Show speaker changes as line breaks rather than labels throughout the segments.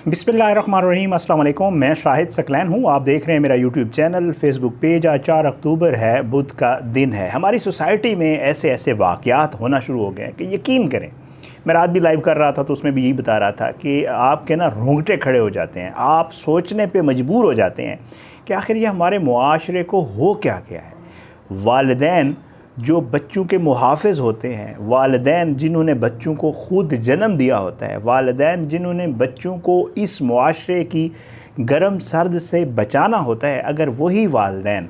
बिस्मिल्लाहिर्रहमानिर्रहीम, अस्सलाम वालेकुम। मैं शाहिद सकलैन हूँ। आप देख रहे हैं मेरा यूट्यूब चैनल, फेसबुक पेज। आज 4 अक्टूबर है, बुध का दिन है। हमारी सोसाइटी में ऐसे ऐसे वाक़यात होना शुरू हो गए हैं कि यकीन करें, मैं रात भी लाइव कर रहा था तो उसमें भी यही बता रहा था कि आपके ना रोंगटे खड़े हो जाते हैं। आप सोचने पे मजबूर हो जाते हैं कि आखिर ये हमारे मुआशरे को हो क्या गया है। वालिदैन जो बच्चों के मुहाफ़िज़ होते हैं, वालिदैन जिन्होंने बच्चों को ख़ुद जन्म दिया होता है, वालिदैन जिन्होंने बच्चों को इस मुआशरे की गर्म सर्द से बचाना होता है, अगर वही वालिदैन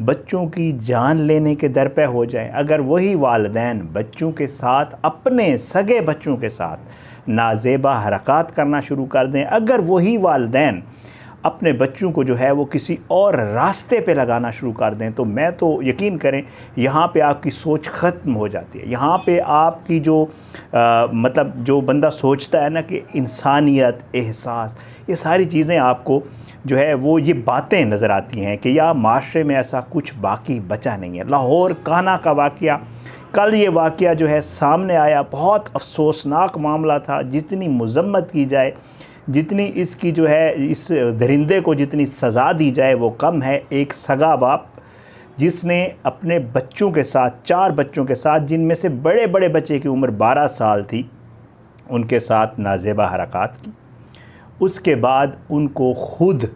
बच्चों की जान लेने के दर पे हो जाए, अगर वही वालिदैन बच्चों के साथ, अपने सगे बच्चों के साथ नाज़ेबा हरकत करना शुरू कर दें, अगर वही वालिदैन अपने बच्चों को जो है वो किसी और रास्ते पे लगाना शुरू कर दें, तो मैं तो यकीन करें यहाँ पे आपकी सोच ख़त्म हो जाती है। यहाँ पे आपकी जो मतलब जो बंदा सोचता है ना कि इंसानियत, एहसास, ये सारी चीज़ें आपको जो है वो ये बातें नज़र आती हैं कि या माशरे में ऐसा कुछ बाकी बचा नहीं है। लाहौर काना का वाक़या, कल ये वाक़या जो है सामने आया, बहुत अफसोसनाक मामला था। जितनी मज़म्मत की जाए, जितनी इसकी जो है इस दरिंदे को जितनी सज़ा दी जाए वो कम है। एक सगा बाप जिसने अपने बच्चों के साथ, 4 बच्चों के साथ, जिनमें से बड़े बड़े बच्चे की उम्र 12 साल थी, उनके साथ नाज़ेबा हरकत की, उसके बाद उनको ख़ुद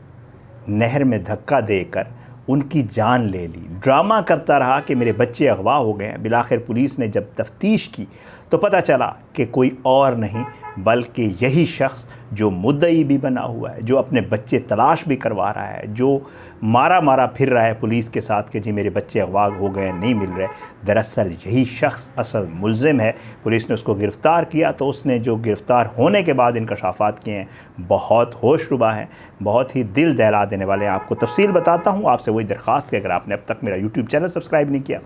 नहर में धक्का देकर उनकी जान ले ली। ड्रामा करता रहा कि मेरे बच्चे अगवा हो गए हैं। बिलाखिर पुलिस ने जब तफ्तीश की तो पता चला कि कोई और नहीं बल्कि यही शख्स जो मुद्दई भी बना हुआ है, जो अपने बच्चे तलाश भी करवा रहा है, जो मारा मारा फिर रहा है पुलिस के साथ कि जी मेरे बच्चे अगवा हो गए, नहीं मिल रहे। दरअसल यही शख्स असल मुल्ज़िम है। पुलिस ने उसको गिरफ़्तार किया तो उसने जो गिरफ़्तार होने के बाद इंकशाफात किए हैं बहुत होशरुबा हैं, बहुत ही दिल दहला देने वाले हैं। आपको तफसील बताता हूँ। आपसे वही दरख्वास्त कि अगर आपने अब तक मेरा यूट्यूब चैनल सब्सक्राइब नहीं किया,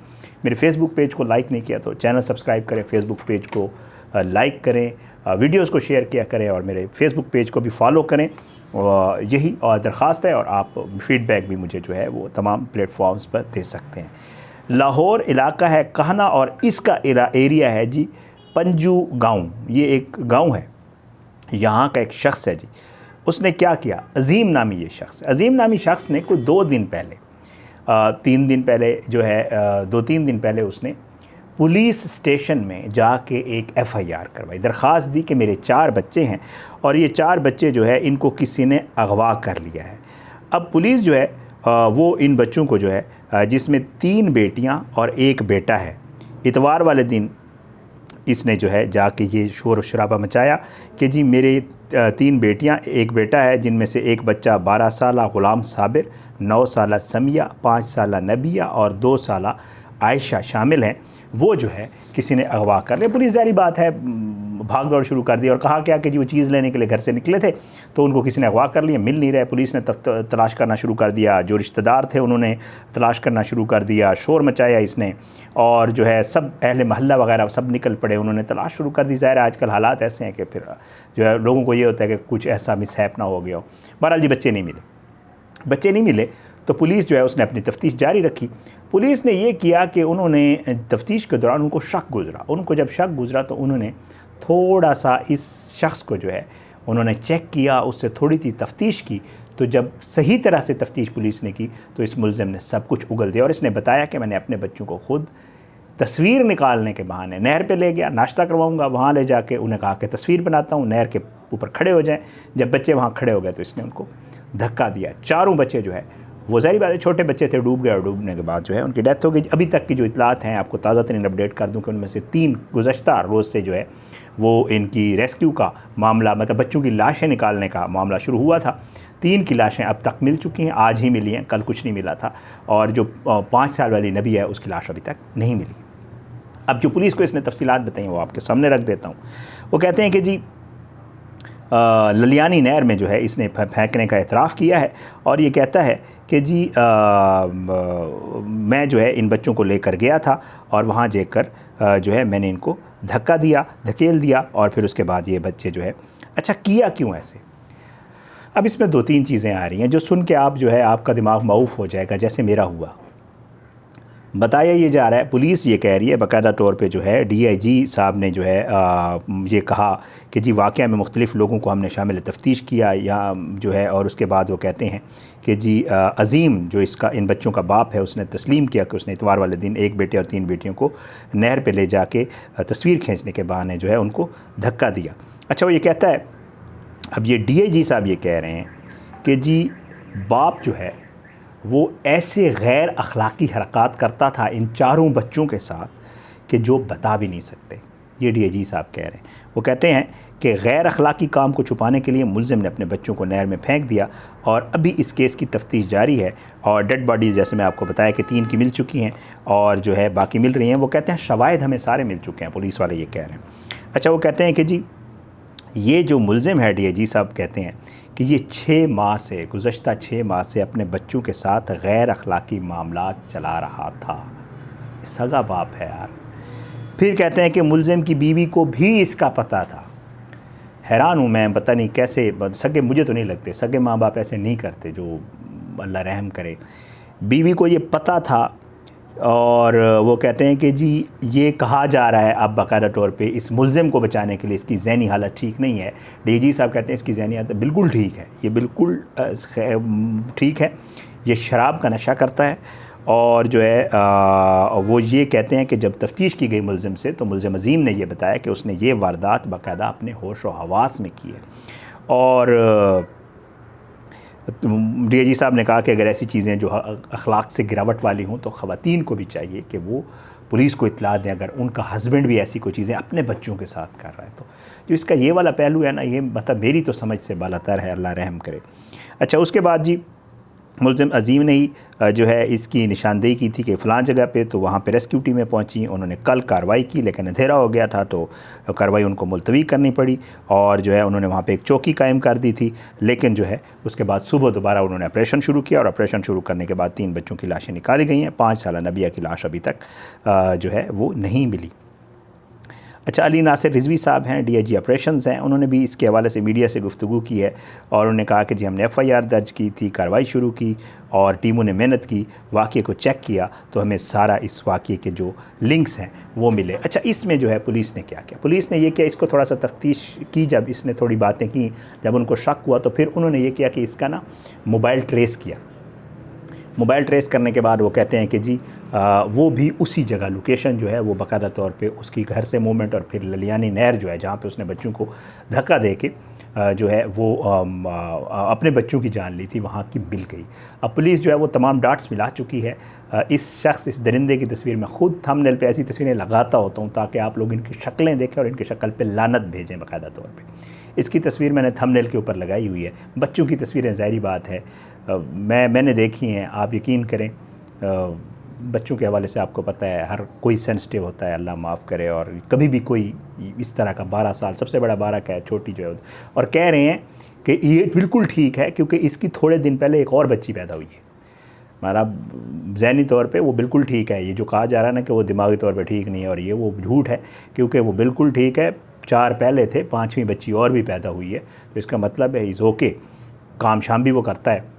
मेरे फेसबुक पेज को लाइक नहीं किया, तो चैनल सब्सक्राइब करें, फेसबुक पेज को लाइक करें, वीडियोस को शेयर किया करें और मेरे फेसबुक पेज को भी फॉलो करें। यही और दरख्वास्त है। और आप फ़ीडबैक भी मुझे जो है वो तमाम प्लेटफॉर्म्स पर दे सकते हैं। लाहौर इलाका है कहना और इसका एरिया है जी पंजू गाँव। ये एक गाँव है, यहाँ का एक शख्स है जी। उसने क्या किया, अज़ीम नामी ये शख्स, अज़ीम नामी शख्स ने कोई 2 दिन पहले 3 दिन पहले जो है 2-3 दिन पहले उसने पुलिस स्टेशन में जाके एक FIR करवाई। दरख्वास्त दी कि मेरे 4 बच्चे हैं और ये 4 बच्चे जो है इनको किसी ने अगवा कर लिया है। अब पुलिस जो है वो इन बच्चों को जो है जिसमें 3 बेटियां और 1 बेटा है, इतवार वाले दिन इसने जो है जाके ये शोर शराबा मचाया कि जी मेरे 3 बेटियां, 1 बेटा है, जिनमें से एक बच्चा 12 साला ग़ुलाम साबिर, 9 साला समिया, 5 साला नबिया और 2 साला आयशा शामिल हैं। वो जो है किसी ने अगवा कर लिया। पुलिस ज़ाहिर बात है भाग दौड़ शुरू कर दी और कहा क्या कि जी वो चीज़ लेने के लिए घर से निकले थे तो उनको किसी ने अगवा कर लिया, मिल नहीं रहे। पुलिस ने तलाश करना शुरू कर दिया। जो रिश्तेदार थे उन्होंने तलाश करना शुरू कर दिया, शोर मचाया इसने, और जो है सब अहले मोहल्ला वगैरह सब निकल पड़े, उन्होंने तलाश शुरू कर दी। ज़ाहिर आजकल हालात ऐसे हैं कि फिर जो है लोगों को ये होता है कि कुछ ऐसा मिसहैप ना हो गया हो। बहरहाल जी बच्चे नहीं मिले तो पुलिस जो है उसने अपनी तफ्तीश जारी रखी। पुलिस ने ये किया कि उन्होंने तफ्तीश के दौरान उनको शक गुज़रा। उनको जब शक गुज़रा तो उन्होंने थोड़ा सा इस शख्स को जो है उन्होंने चेक किया, उससे थोड़ी सी तफ्तीश की। तो जब सही तरह से तफ्तीश पुलिस ने की तो इस मुल्ज़िम ने सब कुछ उगल दिया और इसने बताया कि मैंने अपने बच्चों को ख़ुद तस्वीर निकालने के बहाने नहर पे ले गया, नाश्ता करवाऊँगा, वहाँ ले जाके उन्हें कहा कि तस्वीर बनाता हूँ, नहर के ऊपर खड़े हो जाएँ। जब बच्चे वहाँ खड़े हो गए तो इसने उनको धक्का दिया। 4 बच्चे जो है वो ज़ाहिर बात है छोटे बच्चे थे, डूब गए और डूबने के बाद जो है उनकी डेथ हो गई। अभी तक की जो इतलात हैं आपको ताज़ा तरीन अपडेट कर दूं कि उनमें से 3 गुज़श्ता रोज़ से जो है वो इनकी रेस्क्यू का मामला, मतलब बच्चों की लाशें निकालने का मामला शुरू हुआ था। 3 की लाशें अब तक मिल चुकी हैं, आज ही मिली हैं, कल कुछ नहीं मिला था। और जो 5 साल वाली नबी है उसकी लाश अभी तक नहीं मिली। अब जो पुलिस को इसने तफसीलात बताई वो आपके सामने रख देता हूँ। वो कहते हैं कि जी ललियानी नहर में जो है इसने फेंकने का एतराफ़ किया है और ये कहता है कि जी मैं जो है इन बच्चों को लेकर गया था और वहाँ जाकर जो है मैंने इनको धक्का दिया, धकेल दिया और फिर उसके बाद ये बच्चे जो है। अच्छा किया क्यों ऐसे? अब इसमें 2-3 चीज़ें आ रही हैं जो सुन के आप जो है आपका दिमाग माऊफ़ हो जाएगा, जैसे मेरा हुआ। बताया ये जा रहा है, पुलिस ये कह रही है बाकायदा तौर पे जो है डीआईजी साहब ने जो है ये कहा कि जी वाक़या में मुख्तलिफ़ लोगों को हमने शामिल तफ्तीश किया या जो है, और उसके बाद वो कहते हैं कि जी अज़ीम जो इसका इन बच्चों का बाप है उसने तस्लीम किया कि उसने इतवार वाले दिन एक बेटे और 3 बेटियों को नहर पे ले जाके तस्वीर खींचने के बहाने जो है उनको धक्का दिया। अच्छा, वो ये कहता है, अब ये डीआईजी साहब ये कह रहे हैं कि जी बाप जो है वो ऐसे गैर अखलाकी हरकत करता था इन चारों बच्चों के साथ कि जो बता भी नहीं सकते। ये डीआईजी साहब कह रहे हैं। वो कहते हैं कि गैर अखलाकी काम को छुपाने के लिए मुलज़िम ने अपने बच्चों को नहर में फेंक दिया और अभी इस केस की तफ्तीश जारी है और डेड बॉडीज़ जैसे मैं आपको बताया कि 3 की मिल चुकी हैं और जो है बाकी मिल रही हैं। वो कहते हैं शवाहिद हमें सारे मिल चुके हैं, पुलिस वाले ये कह रहे हैं। अच्छा, वो कहते हैं कि जी ये जो मुलज़िम है डीआईजी साहब कहते हैं कि ये 6 माह से गुज़श्ता 6 माह से अपने बच्चों के साथ गैर अखलाकी मामलात चला रहा था। सगा बाप है यार। फिर कहते हैं कि मुलज़िम की बीवी को भी इसका पता था। हैरान हूँ मैं, पता नहीं कैसे सगे, मुझे तो नहीं लगते सगे माँ बाप ऐसे नहीं करते, जो अल्लाह रहम करे। बीवी को ये पता था और वो कहते हैं कि जी ये कहा जा रहा है अब बाकायदा तौर पे इस मुलज़िम को बचाने के लिए इसकी ज़हनी हालत ठीक नहीं है। डीआईजी साहब कहते हैं इसकी ज़हनी हालत बिल्कुल ठीक है, ये बिल्कुल ठीक है, ये शराब का नशा करता है और जो है वो ये कहते हैं कि जब तफ्तीश की गई मुलज़िम से तो मुलज़िम अज़ीम ने ये बताया कि उसने ये वारदात बाकायदा अपने होश व हवास में की है। और डीआईजी साहब ने कहा कि अगर ऐसी चीज़ें जो अखलाक से गिरावट वाली हों तो ख़वातीन को भी चाहिए कि वो पुलिस को इत्तला दें अगर उनका हस्बैंड भी ऐसी कोई चीज़ें अपने बच्चों के साथ कर रहा है। तो जो इसका ये वाला पहलू है ना, ये मतलब मेरी तो समझ से बालातर है, अल्लाह रहम करे। अच्छा, उसके बाद जी मुलज़िम अज़ीम ने ही जो है इसकी निशानदेही की थी कि फ़लाँ जगह पे, तो वहाँ पे रेस्क्यू टीमें पहुँची। उन्होंने कल कार्रवाई की लेकिन अंधेरा हो गया था तो कार्रवाई उनको मुलतवी करनी पड़ी और जो है उन्होंने वहाँ पे एक चौकी कायम कर दी थी। लेकिन जो है उसके बाद सुबह दोबारा उन्होंने ऑपरेशन शुरू किया और ऑपरेशन शुरू करने के बाद 3 बच्चों की लाशें निकाली गई हैं। 5 साला नबिया की लाश अभी तक जो है वो नहीं मिली। अच्छा, अली नासिर रिजवी साहब हैं, डीआईजी ऑपरेशंस हैं, उन्होंने भी इसके हवाले से मीडिया से गुफ्तगू की है और उन्होंने कहा कि जी हमने एफआईआर दर्ज की थी, कार्रवाई शुरू की और टीमों ने मेहनत की, वाक़े को चेक किया तो हमें सारा इस वाक़े के जो लिंक्स हैं वो मिले। अच्छा, इसमें जो है पुलिस ने क्या किया, पुलिस ने ये किया, इसको थोड़ा सा तफ्तीश की, जब इसने थोड़ी बातें की, जब उनको शक हुआ तो फिर उन्होंने ये किया कि इसका ना मोबाइल ट्रेस किया। मोबाइल ट्रेस करने के बाद वो कहते हैं कि जी वो भी उसी जगह लोकेशन जो है वो बाकायदा तौर पे उसकी घर से मूवमेंट और फिर ललियानी नहर जो है जहाँ पे उसने बच्चों को धक्का दे के जो है वो अपने बच्चों की जान ली थी, वहाँ की मिल गई। अब पुलिस जो है वो तमाम डाट्स मिला चुकी है। इस शख्स, इस दरिंदे की तस्वीर मैं ख़ुद थंबनेल पे ऐसी तस्वीरें लगाता होता हूँ ताकि आप लोग इनकी शक्लें देखें और इनकी शक्ल पे लानत भेजें बाकायदा तौर पे। इसकी तस्वीर मैंने थंबनेल के ऊपर लगाई हुई है। बच्चों की तस्वीरें ज़ाहिरी बात है मैंने देखी हैं, आप यकीन करें। बच्चों के हवाले से आपको पता है हर कोई सेंसिटिव होता है, अल्लाह माफ़ करे, और कभी भी कोई इस तरह का 12 साल, सबसे बड़ा 12 का है, छोटी जो है, और कह रहे हैं कि ये बिल्कुल ठीक है क्योंकि इसकी थोड़े दिन पहले एक और बच्ची पैदा हुई है। मतलब ज़हनी तौर पे वो बिल्कुल ठीक है। ये जो कहा जा रहा है ना कि वो दिमागी तौर पे ठीक नहीं है और ये वो झूठ है, क्योंकि वो बिल्कुल ठीक है। 4 पहले थे, 5वीं बच्ची और भी पैदा हुई है, तो इसका मतलब है इज़ ओके, काम शाम भी वो करता है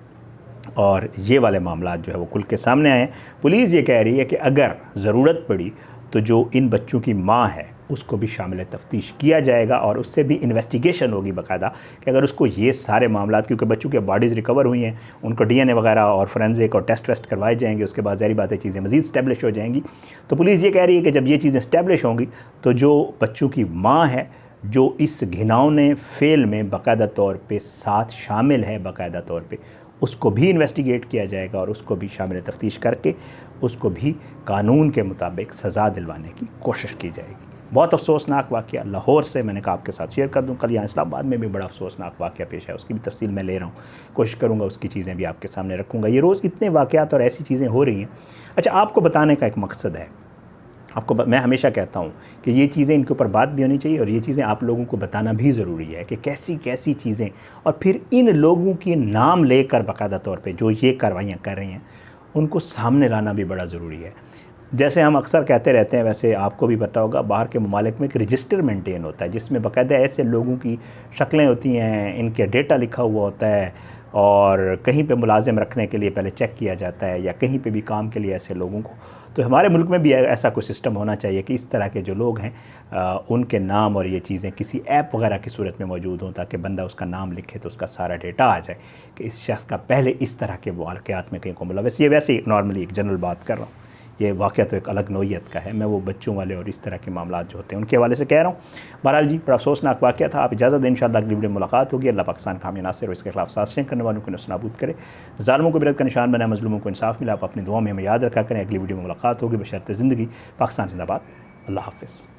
और ये वाले मामलात जो है वो खुल के सामने आए हैं। पुलिस ये कह रही है कि अगर ज़रूरत पड़ी तो जो इन बच्चों की माँ है उसको भी शामिल तफ्तीश किया जाएगा और उससे भी इन्वेस्टिगेशन होगी बाकायदा कि अगर उसको ये सारे मामलात, क्योंकि बच्चों के बॉडीज़ रिकवर हुई हैं, उनको डीएनए वगैरह और फोरेंसिक और टेस्ट वेस्ट करवाए जाएंगे, उसके बाद ज़ाहिर बात है चीज़ें मज़ीद स्टैब्लिश हो जाएंगी। तो पुलिस ये कह रही है कि जब ये चीज़ें स्टैब्लिश होंगी तो जो बच्चों की माँ है जो इस घिनौने फेल में बाकायदा तौर पर साथ शामिल है, बाकायदा तौर पर उसको भी इन्वेस्टिगेट किया जाएगा और उसको भी शामिल तफ्तीश करके उसको भी कानून के मुताबिक सज़ा दिलवाने की कोशिश की जाएगी। बहुत अफसोसनाक वाक़या लाहौर से मैंने कहा आपके साथ शेयर कर दूं। कल यहाँ इस्लामाबाद में भी बड़ा अफसोसनाक वाक़या पेश है, उसकी भी तफसील मैं ले रहा हूँ, कोशिश करूँगा उसकी चीज़ें भी आपके सामने रखूँगा। ये रोज़ इतने वाक़यात और ऐसी चीज़ें हो रही हैं। अच्छा, आपको बताने का एक मकसद है, मैं हमेशा कहता हूँ कि ये चीज़ें इनके ऊपर बात भी होनी चाहिए और ये चीज़ें आप लोगों को बताना भी ज़रूरी है कि कैसी कैसी चीज़ें, और फिर इन लोगों के नाम लेकर बाकायदा तौर पे जो ये कार्रवाइयाँ कर रही हैं उनको सामने लाना भी बड़ा ज़रूरी है। जैसे हम अक्सर कहते रहते हैं, वैसे आपको भी पता होगा, बाहर के ममालिक में एक रजिस्टर मेंटेन होता है जिसमें बाकायदा ऐसे लोगों की शक्लें होती हैं, इनके डेटा लिखा हुआ होता है और कहीं पे मुलाजिम रखने के लिए पहले चेक किया जाता है, या कहीं पे भी काम के लिए ऐसे लोगों को, तो हमारे मुल्क में भी ऐसा कोई सिस्टम होना चाहिए कि इस तरह के जो लोग हैं उनके नाम और ये चीज़ें किसी ऐप वगैरह की सूरत में मौजूद हों, ताकि बंदा उसका नाम लिखे तो उसका सारा डेटा आ जाए कि इस शख्स का पहले इस तरह के वाक़यात में कहीं को मुलव्वस। ये वैसे ही नॉर्मली एक जनरल बात कर रहा हूँ, ये वाक़या तो एक अलग नौइयत का है, मैं वो बच्चों वाले और इस तरह के मामला जो होते हैं उनके हवाले से कह रहा हूँ। बहरहाल जी, बड़ा अफसोसनाक वाक़या था। आप इजाज़त दें, इंशाअल्लाह अगली वीडियो में मुलाकात होगी। अल्लाह पाकिस्तान का हामी नासिर और इसके खिलाफ साजिशें करने वालों को नस्तानाबूद करे, ज़ालिमों को बिरत का निशान बनाए, मज़लूमों को इंसाफ मिला। आप अपनी दुआ में हमें याद रखा करें। अगली वीडियो में मुलाकात होगी। बशर्ते ज़िंदगी। पाकिस्तान ज़िंदाबाद। अल्लाह हाफ़िज़।